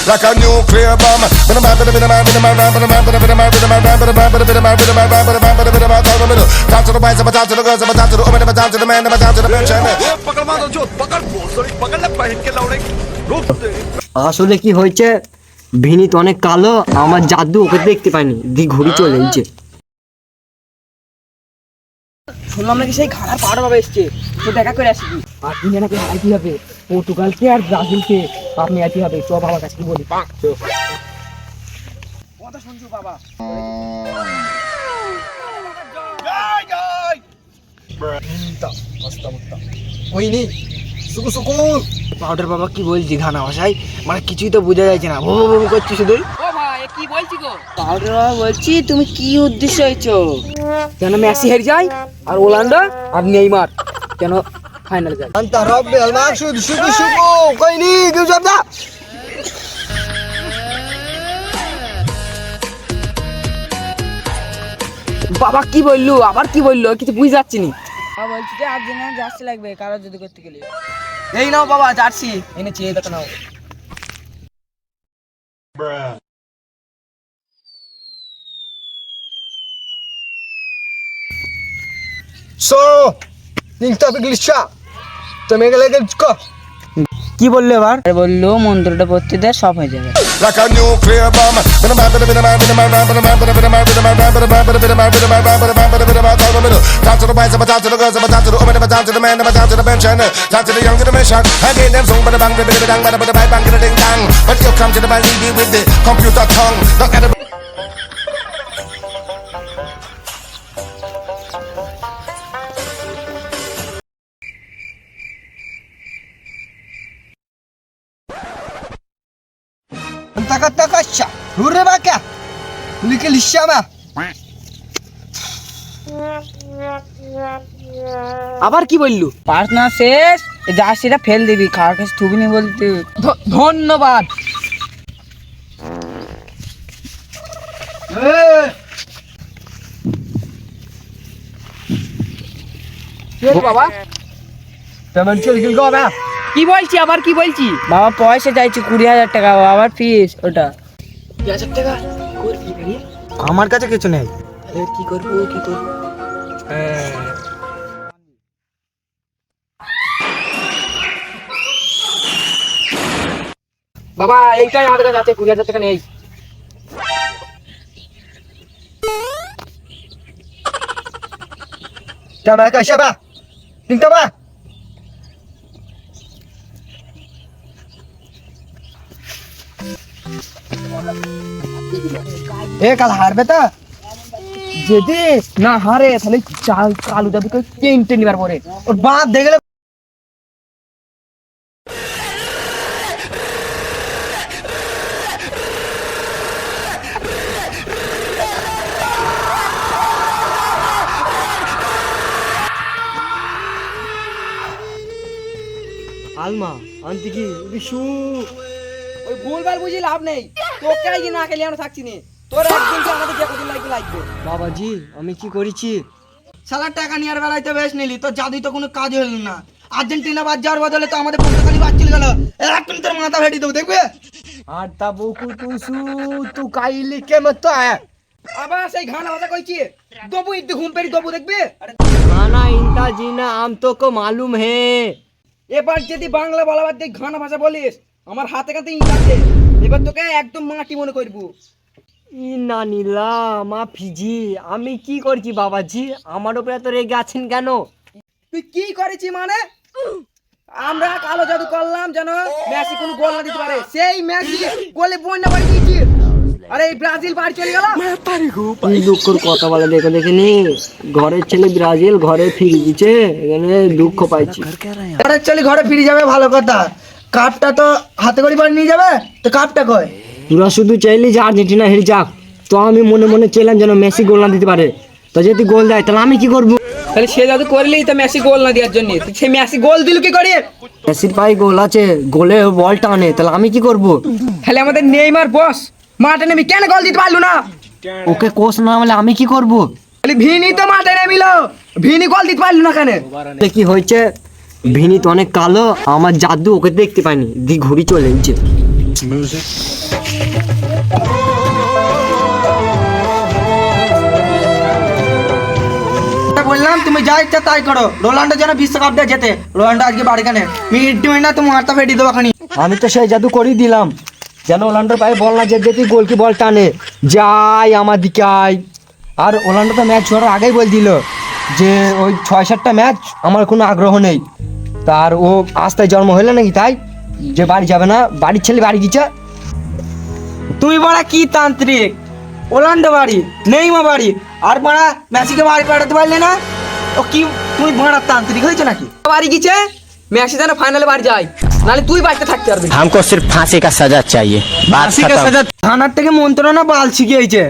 like a nuclear bomb. Talk to the whites, talk to the girls, talk to the women, talk to the man, talk to the mention. पकड़ मारो जो पकड़ sorry पकड़ ले पहन के लौड़े रोक दे আসলে কি হয়েছে, ভিনি তো অনেক কালো, আমার জাদু ওকে দেখতে পাইনি, দি ঘুরি চলে এসেছে। শুনলাম নাকি সেই খারাপ পাড়া বাবা এসছে, তো দেখা করে আসি কি। আর দিনে নাকি হাইতে হবে পর্তুগালকে আর ব্রাজিলকে, আপনি আইতে হবে, তো বাবার কাছে কি বলি। কথা শুনছো বাবা? ওইনি সুকু সুকু পাউডার বাবা কি বলছি ঘানা ভাষায়, মানে কিছুই তো বোঝা যাচ্ছে না, ভো ভো করছি শুধু। ও ভাই কি বলছি গো? পাউডার বাবা বলছি তুমি কি উদ্দেশ্য হয়েছো? কেন মেসি হেরে যায় আর ওলান্ডা আর নেইমার কেন ফাইনাল যায়। انت ربي المقصود شوفوا شوفوا كويني جيب جبنا বাবা কি বললো, আবার কি বললো, কিছু বুঝতে পারছি নি। বাবা বলছি যে আর্জেন্টিনা জার্সি লাগবে কারো যদি করতে গেলে। এই নাও বাবা জার্সি এনেছি, এই দেখো নাও। سو انت بجلشا تمام لقى تشكو কি বললো এবার? আর বললো মন্ত্রটা পড়তে দে সব হয়ে যাবে। Like a nuclear bomb. Talk to the whites, talk to the girls, talk to the women, talk to the man, talk to the mention. Talk to the young generation. I get them song, but the bang, but the bang, but the bang, but the ding dang. But you come to the bang with the computer tongue. Look at the انت قد تقشع هوري باكا لك الشامة আবার কি বললো? প্রার্থনা শেষ, জার্সিটা fail দিবি, খাওয়ার কাছে থুবি নি বলতে। ধন্যবাদ। বাবা تمام شو الجل قابع কি বলছি, আবার কি বলছি? বাবা পয়সা চাইছি 20,000 টাকা, আবার ফিস ওটা। 20,000 টাকা করবি ভাই? আমার কাছে কিছু নেই কি করবো কি করবো? বাবা এইটাই আমাদের কাছে আছে, 20,000 টাকা নেই। تمام كشبه انت بقى এ কাল হারবে তো যদি না হারে তাহলে চাল কালু দাদুকে তিনটে নিবার পরে ওর বাপ দেখলে আলমা আনতে কি বিশু ওই ভুলভাল বুঝি লাভ নেই, তোকে আই না খেলে আমরা থাকছি নি, তোর একদিন কি আমাদের যে কদিন লাগবে। বাবাজি আমি কি করেছি? সালার টাকা নেওয়ার বেলায় তো বেশ নিলি, তোর জাদুই তো কোনো কাজ হলো না। আর্জেন্টিনা বাদ যাওয়ার বদলে তো আমাদের পর্তুগালি বাদ চলে গেল, এখন তোর মাথা ফেটে দেবো দেখবে। আর তা বকু তুসু তু কাইলি কে মত আয়া আবার সেই ঘানা ভাষা কইছি, দবু ইদ্দু ঘুম পেরি দবু দেখবে। খানা ইনতা জিনা আম তো কো মালুম হে। এবার যদি বাংলা বলাবার দিয়ে ঘানা ভাষা বলিস, আমার হাতে কাতে ইট আছে, এবার তোকে একদম মাটি মনে করবো। ইনা নীলা মা ফিজি আমি কি করছি বাবাজি, আমার উপরে এত রেগে আছেন কেন? তুই কি করেছি মানে? আমরা কালো জাদু করলাম যেন মেসি কোনো গোল না দিতে পারে, সেই মেসি গোলে বন্যা বাড়ি দিয়েছি, আরে এই ব্রাজিল বাড়ি চলে গেল। এই দুঃখর কথা বলে দেখে দেখিনি, ঘরের ছেলে ব্রাজিল ঘরে ফিরে দিচ্ছে, এখানে দুঃখ পাইছি। ঘরে চলে ঘরে ফিরে যাবে ভালো কথা, কাপটা তো হাতে করে বাড়ি নিয়ে যাবে, তো কাপটা কয়? তোরা শুধু চাইলি যে আর্জেন্টিনা হেরে যাক, তো আমি মনে মনে চাইলাম যেন মেসি গোল না দিতে পারে, তো যদি গোল দেয় তাহলে আমি কি করবো? তাহলে সে জাদু করলেই তো মেসি গোল না দেওয়ার জন্য, সে মেসি গোল দিল কি করে? মেসির পায়ে গোল আছে, গোলে বল টানে, তাহলে আমি কি করবো? তাহলে আমাদের নেইমার বস মাঠে নেমে কেন গোল দিতে পারলো না? ওকে কোচ না হলে আমি কি করবো? তাহলে ভিনি তো মাঠে নেমিল, ভিনি গোল দিতে পারলো না কেন? কি হয়েছে, ভিনি তো অনেক কালো, আমার জাদু ওকে দেখতে পাইনি, দি ঘুরি চলে এসেছে। বললাম তুমি যা ইচ্ছা তাই করো, রোনাল্ডো যেন বিশ্বকাপটা জেতে। রোনাল্ডো আজকে বাড়ি কেনে মিড না তুমি মাথা ফেটে দেবো খানি। আমি তো সেই জাদু করেই দিলাম যেন ওলান্ডোর পায়ে বল না যেতে গোল কি বল টানে যাই আমার দিকে আয়। আর ওলান্ডো তো ম্যাচ হওয়ার আগেই বল দিল যে ওই 6-7টা ম্যাচ আমার কোনো আগ্রহ নেই। তার ও আস্তায় জন্ম হইলো নাকি তাই যে বাড়ি যাবে না, বাড়ির ছেলে বাড়ি গিয়েছে। তুমি বড়া কি তান্ত্রিক, ওলান্ডো বাড়ি নেইমা বাড়ি আর বড়া মেসিকে বাড়ি পাঠাতে পারলে না, ও কি তুমি বড়া তান্ত্রিক হয়েছে নাকি? বাড়ি গিয়েছে মেসি যেন ফাইনালে বাড়ি যায়, নাহলে তুই বাড়িতে থাকতে পারবি না। हमको सिर्फ फांसी का सजा चाहिए। बात खत्म। থানার থেকে মন্ত্রণা বাল শিখিয়েছে।